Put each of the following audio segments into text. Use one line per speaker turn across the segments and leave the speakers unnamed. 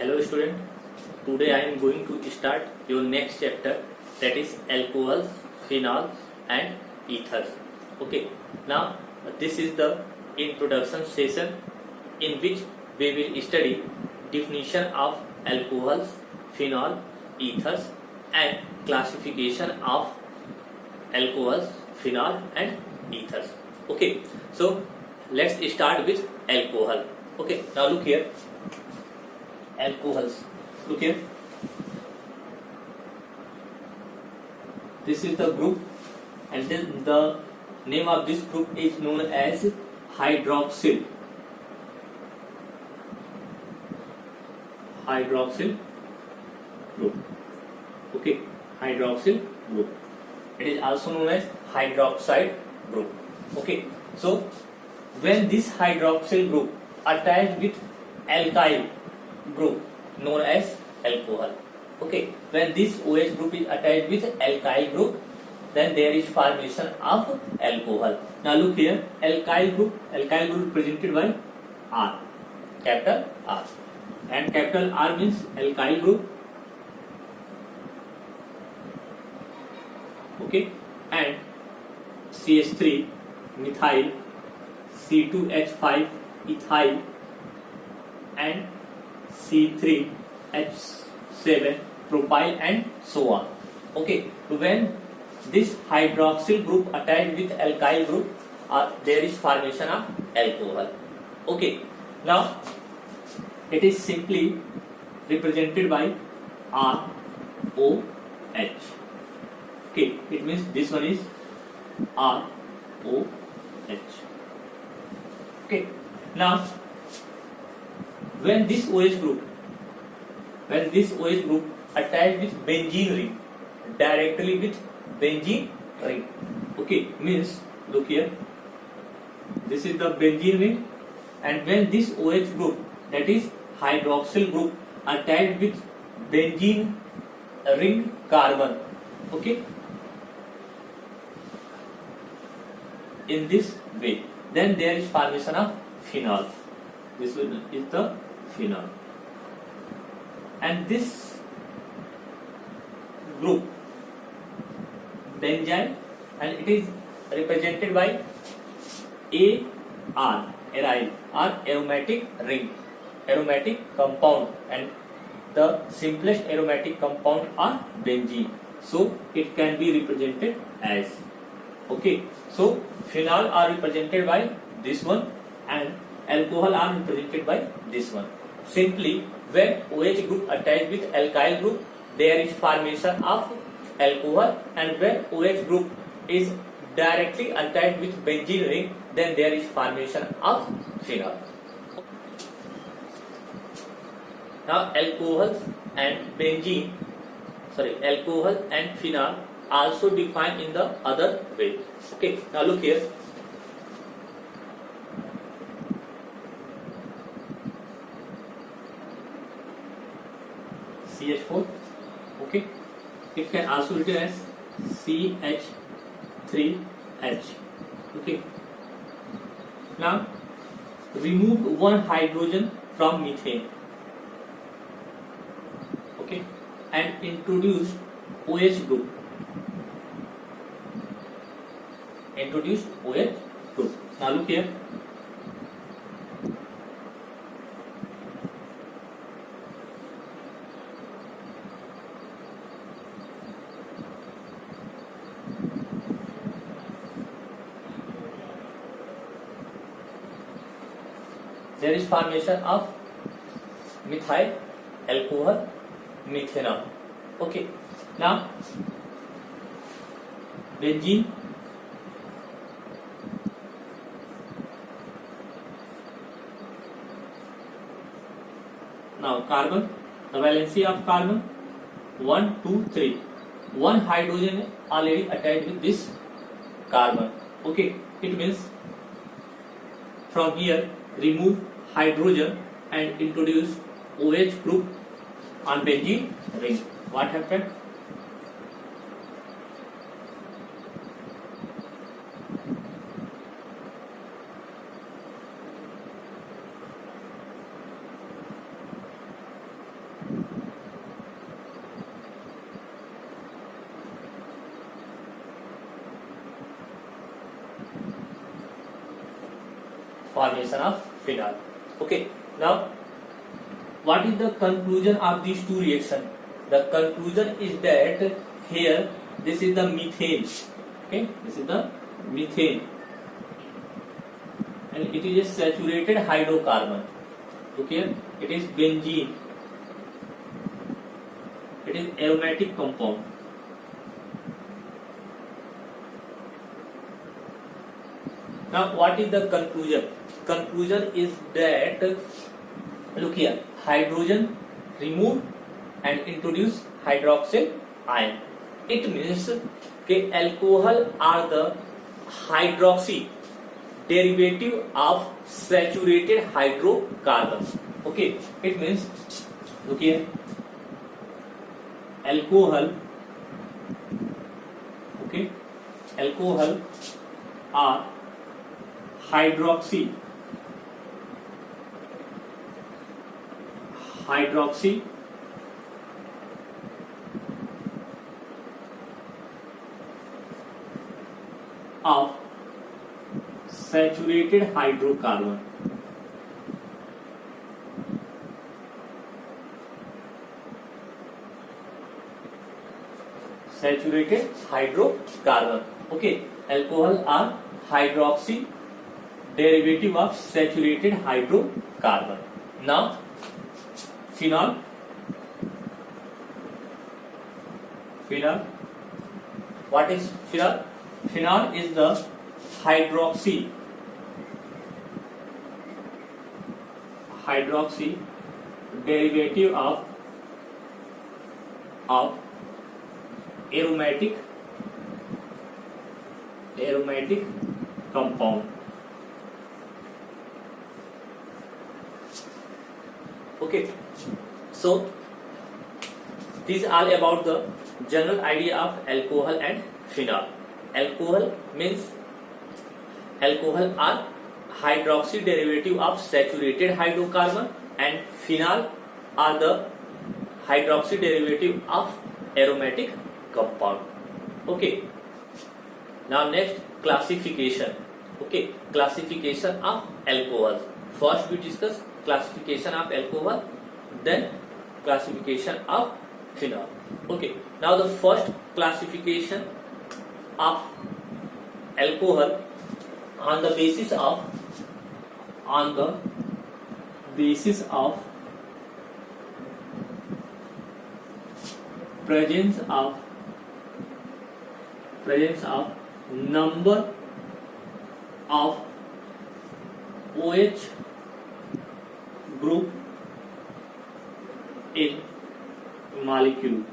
Hello student, today I am going to start your next chapter, that is alcohols, phenols and ethers. Okay, now this is the introduction session in which we will study definition of alcohols, phenol, ethers and classification of alcohols, phenol and ethers. Okay, so let's start with alcohol. Okay, now look here. Alcohols. Look here. This is the group, and then the name of this group is known as hydroxyl. Hydroxyl group. Okay, hydroxyl group. It is also known as hydroxide group. Okay, so when this hydroxyl group attached with alkyl group known as alcohol. Okay, when this OH group is attached with alkyl group, then there is formation of alcohol. Now look here, alkyl group represented by R, capital R, and capital R means alkyl group. Okay, and CH3 methyl, C2H5 ethyl and C3H7 propyl and so on. Okay, when this hydroxyl group attached with alkyl group, there is formation of alcohol. Okay, now it is simply represented by ROH. Okay, it means this one is ROH. Okay, now when this OH group attached with benzene ring, directly with benzene ring, okay, means look here, this is the benzene ring, and when this OH group, that is hydroxyl group, attached with benzene ring carbon, okay, in this way, then there is formation of phenol. This is the phenol, and this group benzene, and it is represented by AR, aryl, or aromatic ring, aromatic compound, and the simplest aromatic compound are benzene, so it can be represented as, okay, so phenol are represented by this one and alcohol are represented by this one. Simply, when OH group attached with alkyl group, there is formation of alcohol, and when OH group is directly attached with benzene ring, then there is formation of phenol. Now alcohol and phenol also defined in the other way. Okay, now look here. CH4, okay, it can also written as CH3H. Okay, now remove one hydrogen from methane, okay, and introduce OH group. Introduce OH group. Now look here. There is formation of methyl alcohol methanol. Okay, now benzene, now carbon, the valency of carbon 1, 2, 3. One hydrogen already attached with this carbon. Okay, it means from here remove hydrogen and introduce OH group on benzene ring. What happened? formation of phenol. Okay, now what is the conclusion of these two reactions? The conclusion is that here this is the methane. Okay, this is the methane, and it is a saturated hydrocarbon. Look here, it is benzene. It is aromatic compound. Now, what is the conclusion? Conclusion is that, look here, hydrogen removed and introduce hydroxyl ion. It means that alcohol are the hydroxy derivative of saturated hydrocarbons. Okay, it means, look here, alcohol, okay, alcohol are hydroxy of saturated hydrocarbon. Saturated hydrocarbon. Okay, alcohol are hydroxy derivative of saturated hydrocarbon. Now, phenol. What is phenol? Phenol is the hydroxy derivative of aromatic compound. Okay, so this is all about the general idea of alcohol and phenol. Alcohol means alcohol are hydroxy derivative of saturated hydrocarbon, and phenol are the hydroxy derivative of aromatic compound. Okay, now next, classification. Okay, classification of alcohol. First we discuss classification of alcohol, then classification of phenol. Okay, now the first classification of alcohol on the basis of presence of number of OH group in molecule.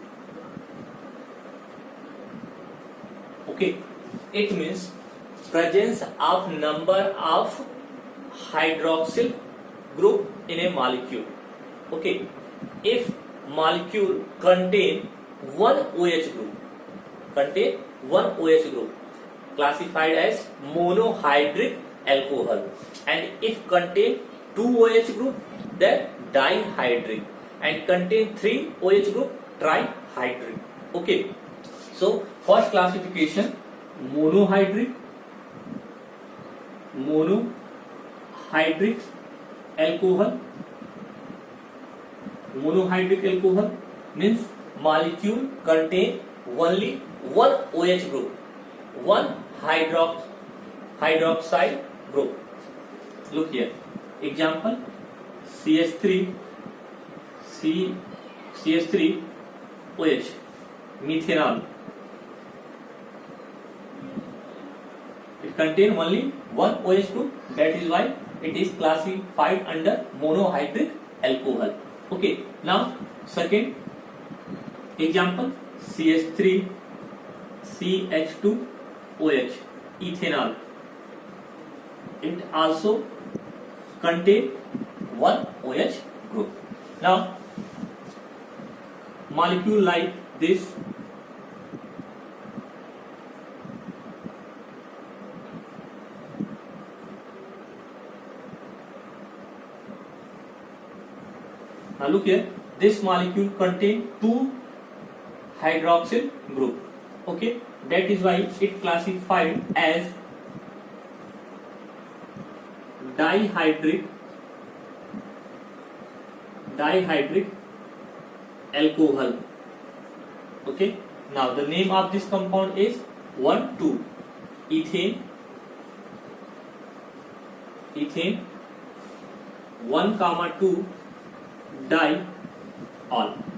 Okay, it means presence of number of hydroxyl group in a molecule. Okay, if molecule contain one OH group, classified as monohydric alcohol, and if contain two OH group, then dihydric, and contain three OH group, trihydric. Okay, so first classification, monohydric alcohol. Monohydric alcohol means molecule contain only one OH group, one hydroxide group. Look here, example, CH3 OH, methanol. It contains only one OH group, that is why it is classified under monohydric alcohol. Okay, now second example, CH3 CH2 OH, ethanol. It also contains one OH group. Now molecule like this, now look here, this molecule contain two hydroxyl group. Okay, that is why it classified as dihydric alcohol. Okay, now the name of this compound is 1,2 ethane 1,2 diol,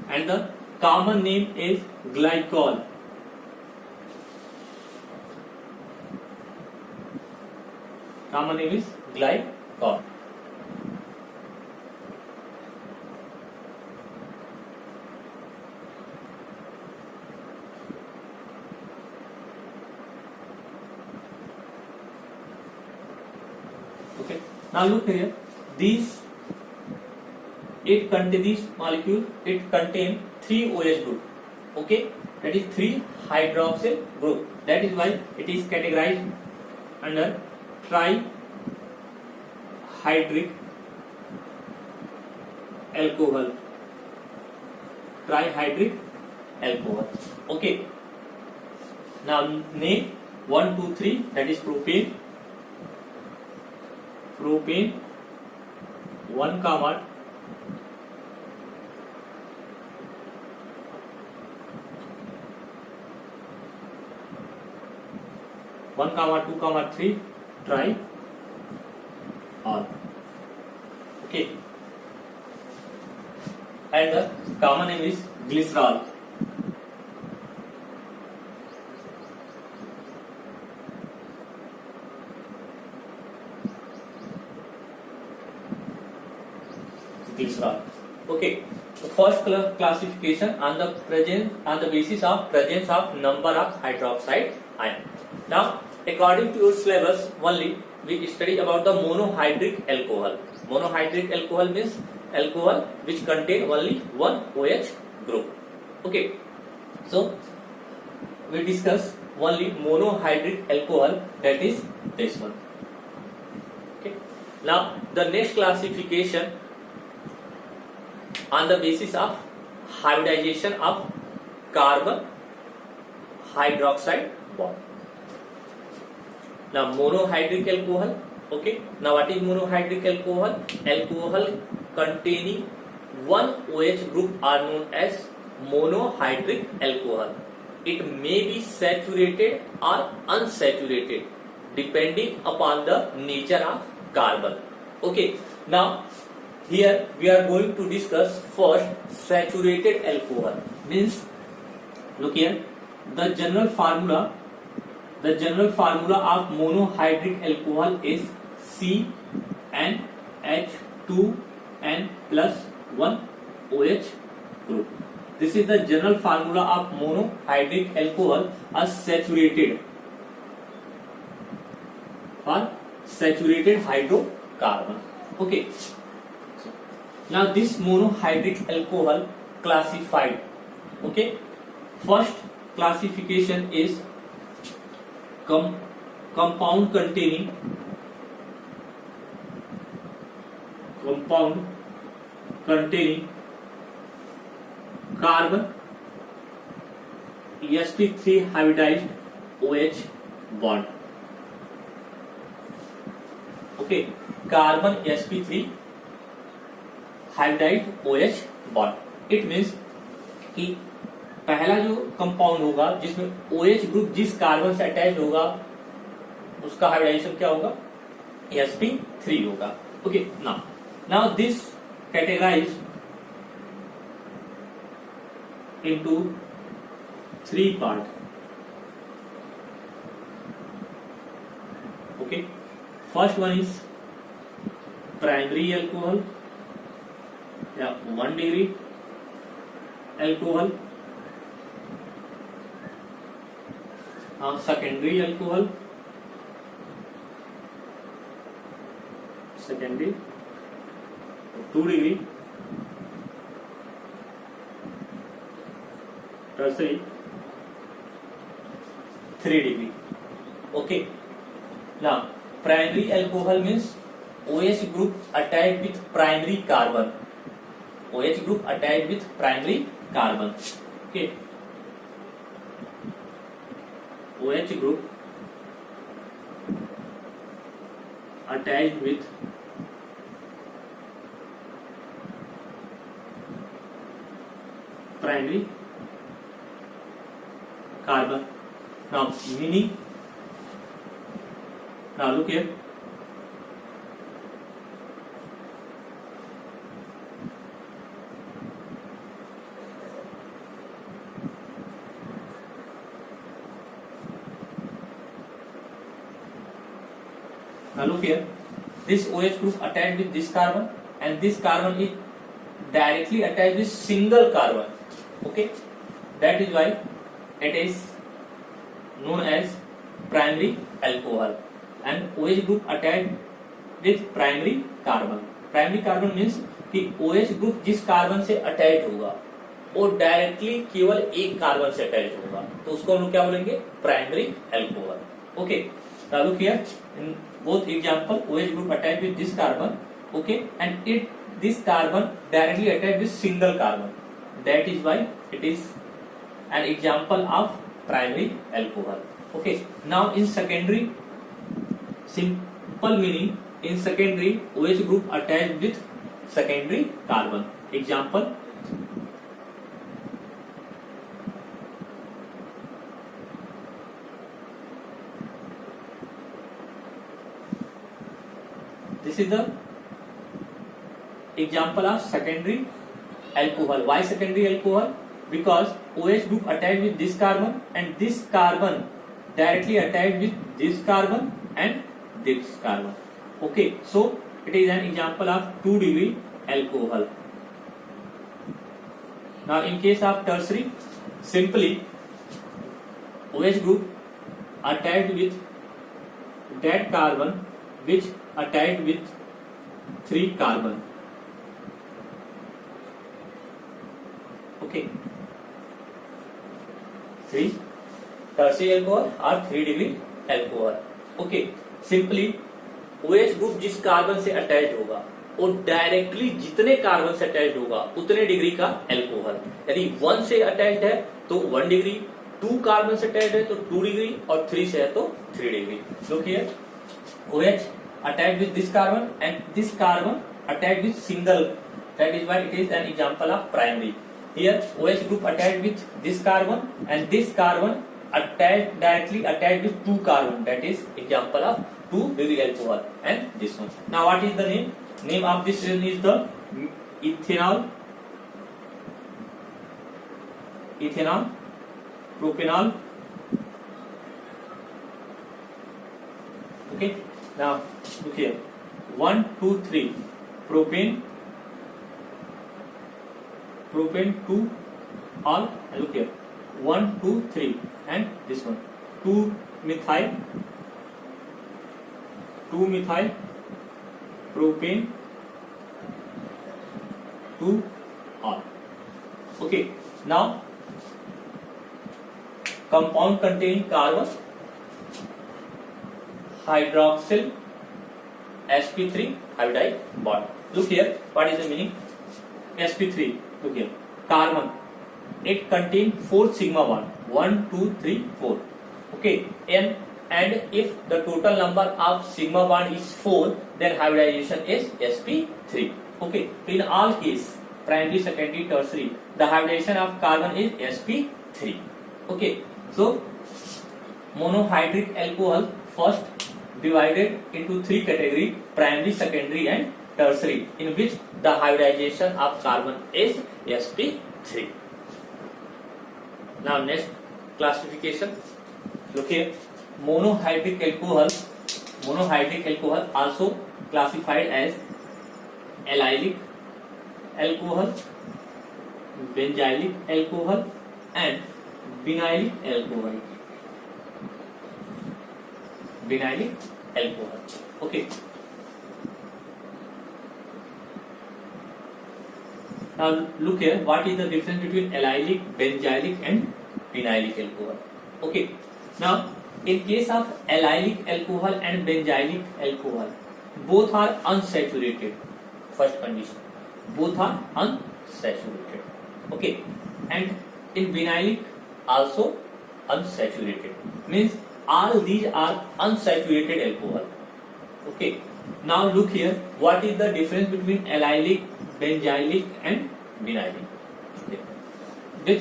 and the common name is glycol. Common name is glycol. Okay. Now look here. These molecule it contain 3 OH group. Okay, that is 3 hydroxyl group. That is why it is categorized under trihydric alcohol. Trihydric alcohol. Okay. Now name 1, 2, 3. That is propane. 1, 2, 3 triol. Okay, and the common name is glycerol. Okay, the first classification on the basis of presence of number of hydroxide ion. Now, according to your syllabus, only we study about the monohydric alcohol. Monohydric alcohol means alcohol which contain only one OH group. Okay, so we discuss only monohydric alcohol, that is this one. Okay, now the next classification on the basis of hybridization of carbon hydroxide bond. Now monohydric alcohol. Okay, now what is monohydric alcohol? Alcohol containing one OH group are known as monohydric alcohol. It may be saturated or unsaturated depending upon the nature of carbon. Okay, now here we are going to discuss first saturated alcohol. Means, look here, the general formula of monohydric alcohol is CnH2n plus 1 OH group. This is the general formula of monohydric alcohol as saturated or saturated hydrocarbon. Okay. Now this monohydric alcohol classified. Okay. First classification is compound containing carbon sp3 hybridized OH bond. Okay, carbon sp3 hybridized OH bond. It means कि पहला जो compound होगा जिसमें OH group जिस carbon से attach होगा उसका hybridisation क्या होगा? sp3 होगा. Okay, now this categorized into 3 parts. Okay, first one is primary alcohol, 1 degree alcohol. Secondary alcohol, 2 degree. Tertiary, 3 degree. Okay. Now, primary alcohol means OH group attached with primary carbon. OH group attached with primary carbon. Okay. OH group attached with primary carbon. Now meaning, now look here, this OH group attached with this carbon, and this carbon is directly attached with single carbon. Okay, that is why it is known as primary alcohol. And OH group attached with primary carbon. Primary carbon means कि OH group जिस carbon से attach होगा वो directly केवल एक carbon से attach होगा, तो उसको हम लोग क्या बोलेंगे, primary alcohol. Okay, now look here in both example OH group attached with this carbon, okay, and this carbon directly attached with single carbon, that is why it is an example of primary alcohol. Okay, now in secondary, simple meaning, in secondary OH group attached with secondary carbon. Example, this is the example of secondary alcohol. Why secondary alcohol? Because OH group attached with this carbon and this carbon directly attached with this carbon and this carbon. Okay, so it is an example of 2-degree alcohol. Now in case of tertiary, simply OH group attached with that carbon which attached with 3 carbon. Okay, 3 tertiary alcohol or 3-degree alcohol. Okay, simply OH group जिस carbon से attach होगा वो directly जितने carbon से attach होगा उतने degree का alcohol. यदि 1 से अटैच्ड है तो 1 डिग्री, 2 कार्बन से अटैच्ड है तो 2 डिग्री और 3 से है तो 3 degree. Look here, OH attached with this carbon and this carbon attached with single, that is why it is an example of primary. Here OH group attached with this carbon and this carbon attached directly attached with 2 carbon, that is example of 2-degree alcohol. And this one, now what is the name of this reaction is the ethanol, propanol. Okay, now look here, 1, 2, 3 propane 2 all, and look here 1, 2, 3 and this one 2 methyl propane 2 all. Okay, now compound containing carbon, hydroxyl sp3 hybridized bond. Look here, what is the meaning? sp3, look here, carbon, it contains 4 sigma bond, 1, 2, 3, 4. Okay, and if the total number of sigma bond is 4, then hybridization is sp3. Okay, in all case, primary, secondary, tertiary, the hybridization of carbon is sp3. Okay, so monohydric alcohol first divided into 3 categories, primary, secondary and tertiary, in which the hybridization of carbon is sp3. Now next classification, look here, monohydric alcohol also classified as allylic alcohol, benzylic alcohol and vinylic alcohol. Okay, now look here, what is the difference between allylic, benzylic and vinylic alcohol? Okay, now in case of allylic alcohol and benzylic alcohol, both are unsaturated. First condition, both are unsaturated. Okay, and in vinylic also unsaturated, means all these are unsaturated alcohol. Okay, now look here, what is the difference between allylic, benzylic and vinylic? Okay. With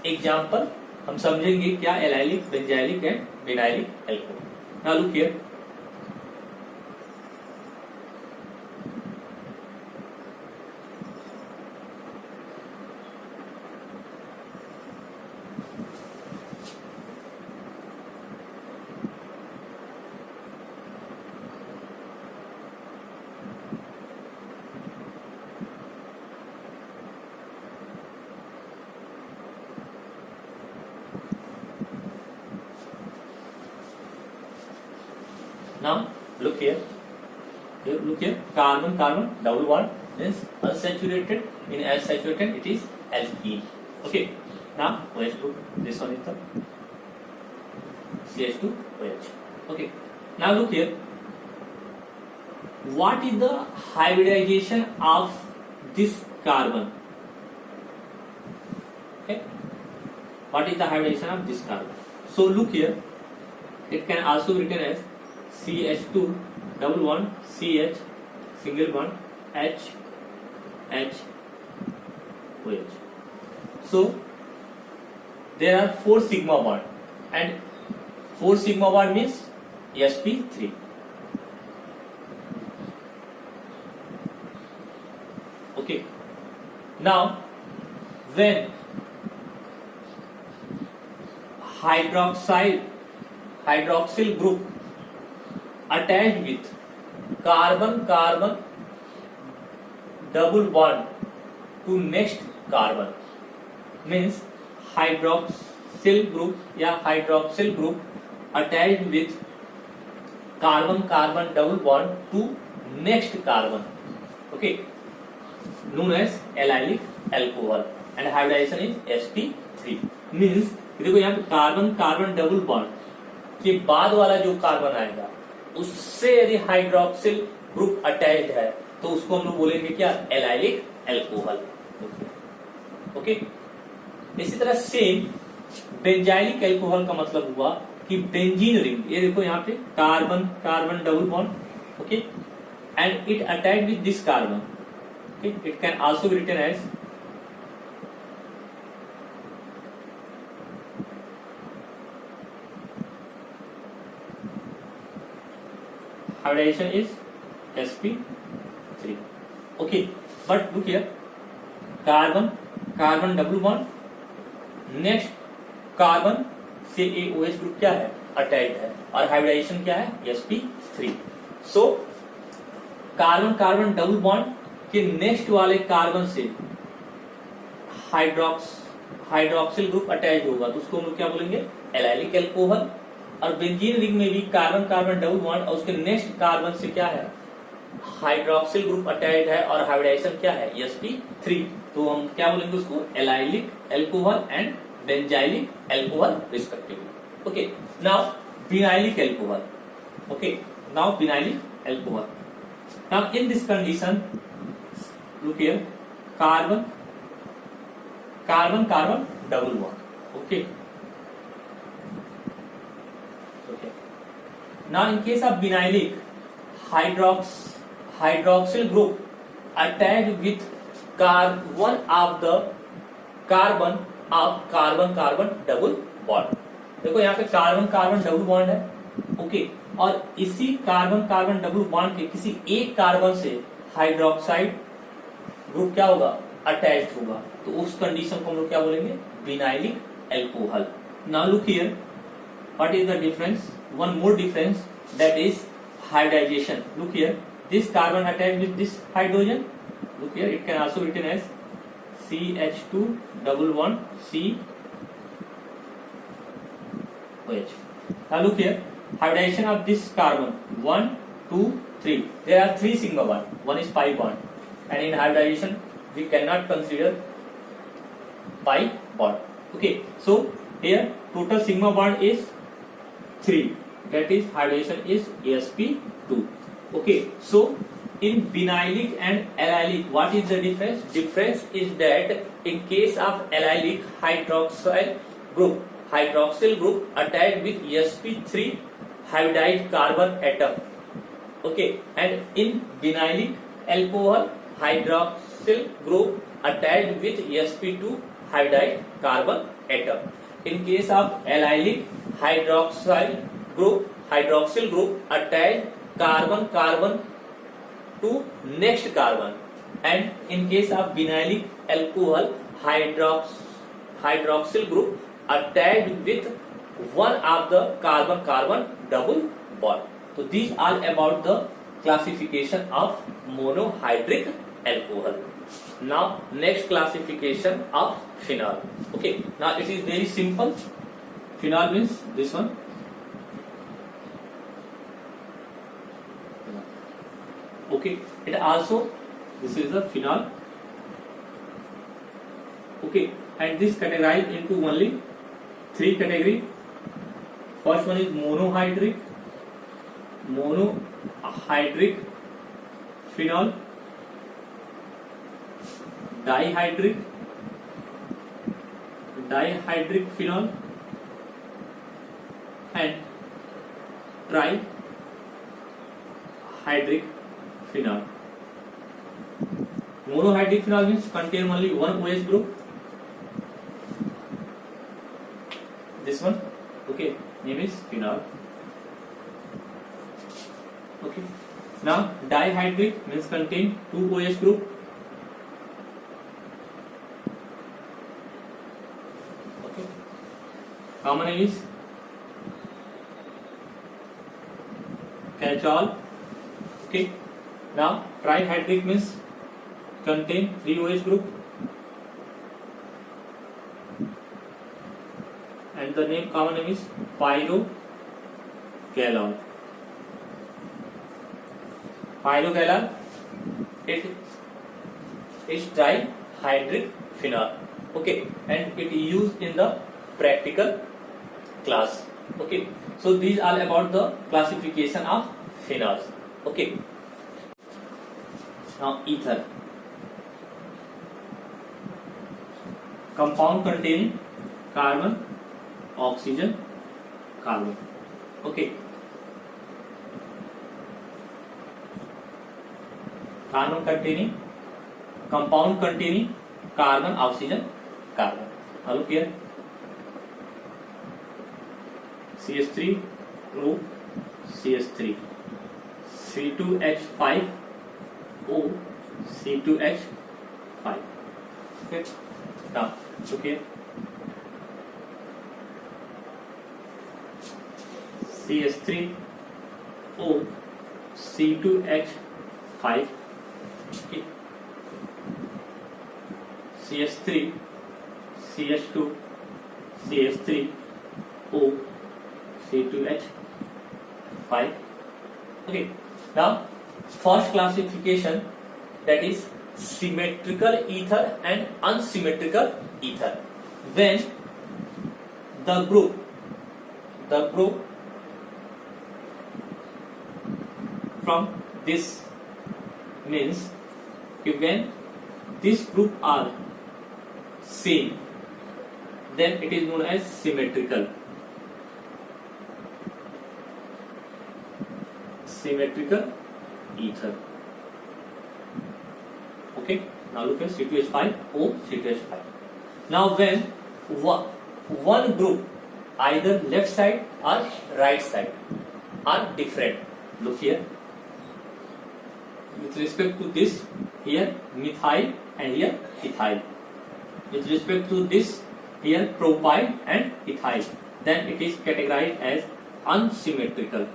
example हम समझेंगे क्या allylic, benzylic and vinylic alcohol. Now look here. Now look here. Look here. Carbon carbon double bond means unsaturated. In unsaturated it is alkene. Okay. Now OH group. This one is the CH2OH. Okay. Now look here. What is the hybridization of this carbon? Okay. What is the hybridization of this carbon? So look here. It can also be written as CH2 double bond CH single bond H H OH. So there are 4 sigma bond and 4 sigma bond means sp3. Okay. Now when hydroxyl group attached with carbon carbon double bond to next carbon means hydroxyl group attached with carbon carbon double bond to next carbon, okay, known as allylic alcohol and hybridization is sp3. means देखो यहाँ पे carbon carbon double bond के बाद वाला जो carbon आएगा उससे यदि हाइड्रोक्सिल ग्रुप अटैच्ड है तो उसको हम लोग बोलेंगे क्या, एलाइलिक अल्कोहल. ओके. इसी तरह सेम बेंजाइलिक अल्कोहल का मतलब हुआ कि बेंजीन रिंग, ये देखो यहाँ पे carbon carbon double bond, okay, and it attach with this carbon, okay, it can also be written as hybridization is sp3. okay, but look here, carbon carbon double bond next carbon से ए OH group क्या है, attached है, और hybridisation क्या है, sp3. So carbon carbon double bond के next वाले carbon से हाइड्रोक्सिल ग्रुप अटैच होगा तो उसको हम लोग क्या बोलेंगे, एलाइलिक अल्कोहल. और बेंजीन रिंग में भी कार्बन कार्बन डबल बॉन्ड और उसके नेक्स्ट कार्बन से क्या है, हाइड्रोक्सिल ग्रुप अटैच है और हाइब्रिडाइजेशन क्या है, sp3. तो हम क्या बोलेंगे उसको, allylic alcohol and benzylic alcohol respectively. Okay. Now vinylic alcohol. Okay. Now vinylic alcohol. Now in this condition look here, carbon carbon carbon double bond. Okay. Now in case of vinylic, hydroxyl group attached with one of the carbon of carbon carbon double bond. देखो यहाँ पे carbon carbon double bond है, okay, और इसी carbon carbon double bond के किसी एक carbon से हाइड्रोक्साइड ग्रुप क्या होगा, अटैच्ड होगा, तो उस कंडीशन को हम लोग क्या बोलेंगे, vinylic alcohol. Now look here, what is the difference? One more difference, that is hybridization. Look here, this carbon attached with this hydrogen, look here, it can also be written as CH2 double bond C OH. Now look here, hybridization of this carbon 1 2 3, there are 3 sigma bond, one is pi bond, and in hybridization we cannot consider pi bond. Okay, so here total sigma bond is 3, that is hybridization is sp2. okay, so in vinylic and allylic what is the difference? Difference is that in case of allylic, hydroxyl group attached with sp3 hybridized carbon atom, okay, and in vinylic alcohol hydroxyl group attached with sp2 hybridized carbon atom. In case of allylic hydroxyl group attach carbon to next carbon, and in case of vinylic alcohol hydroxyl group attached with one of the carbon double bond. So these are about the classification of monohydric alcohol. Now next classification of phenol. Okay, now it is very simple. Phenol means this one. Okay, it also, this is the phenol. Okay, and this categorized into only three category. First one is monohydric phenol, dihydric phenol, and trihydric phenol. Monohydric phenol means contain only one OH group. This one, okay, name is phenol. Okay. Now dihydric means contain two OH group. Okay. Common name is catechol. Okay. Now trihydric means contain three OH group, and the common name is pyrogalol. Pyrogalol, it is trihydric phenol. Okay, and it is used in the practical class. Okay, so these are about the classification of phenols. Okay, now ether, compound containing carbon, oxygen, carbon. Okay, compound containing carbon, oxygen, carbon. Now look here, CH3 group, CH3, C2H5O, C2H5. Okay, now look here, CH3O, C2H5, okay. CH3, CH2, CH3O, C2H5. Okay, now first classification, that is symmetrical ether and unsymmetrical ether. When the group from this means when this group are same, then it is known as symmetrical ether. Okay, now look at C2H5O, C2H5. Now when one group, either left side or right side, are different, look here, with respect to this, here methyl and here ethyl, with respect to this, here propyl and ethyl, then it is categorized as unsymmetrical.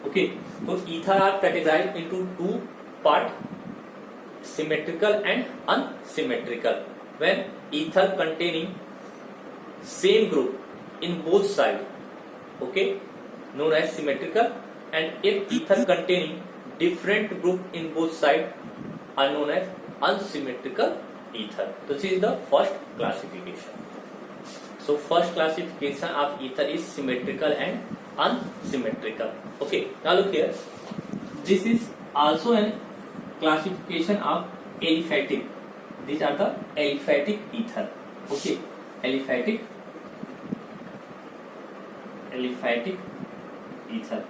Okay, so ether are categorized into two parts, symmetrical and unsymmetrical. When ether containing same group in both sides, okay, known as symmetrical, and if ether containing different group in both sides are known as unsymmetrical ether. This is the first classification. So first classification of ether is symmetrical and unsymmetrical. Okay, now look here, this is also a classification of aliphatic. These are the aliphatic ether. Okay, aliphatic ether.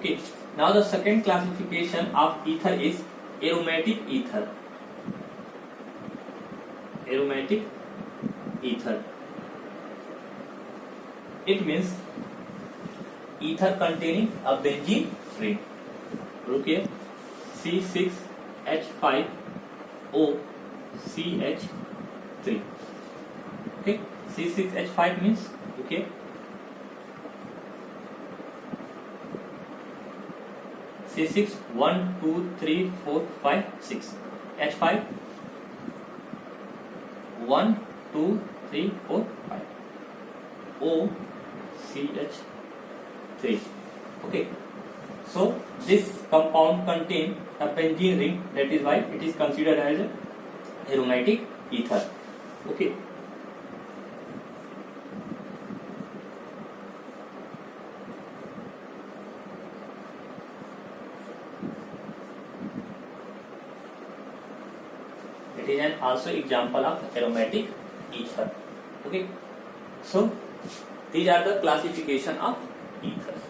Okay. Now the second classification of ether is aromatic ether. Aromatic ether. It means ether containing a benzene ring. Look here, C6H5OCH3. Okay, C6H5 means, okay, C6 1 2 3 4 5 6, H5 1 2 3 4 5, OCH3. Okay, so this compound contains a benzene ring, that is why it is considered as a aromatic ether. Okay. It is an also example of aromatic ether. Okay. So these are the classification of ethers.